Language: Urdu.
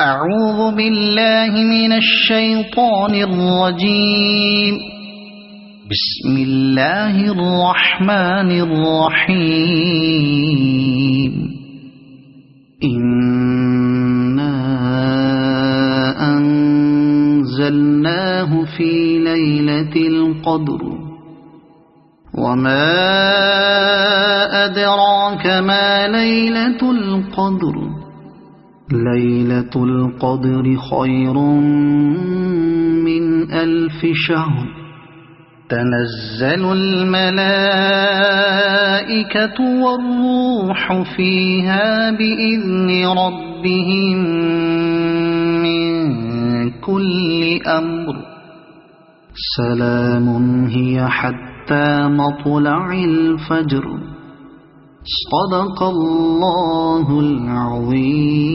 أعوذ بالله من الشيطان الرجيم. بسم الله الرحمن الرحيم. إنا أنزلناه في ليلة القدر وما أدراك ما ليلة القدر ليلة القدر خير من 1000 شهر تنزل الملائكة والروح فيها بإذن ربهم من كل أمر سلام هي حتى مطلع الفجر. صدق الله العظيم.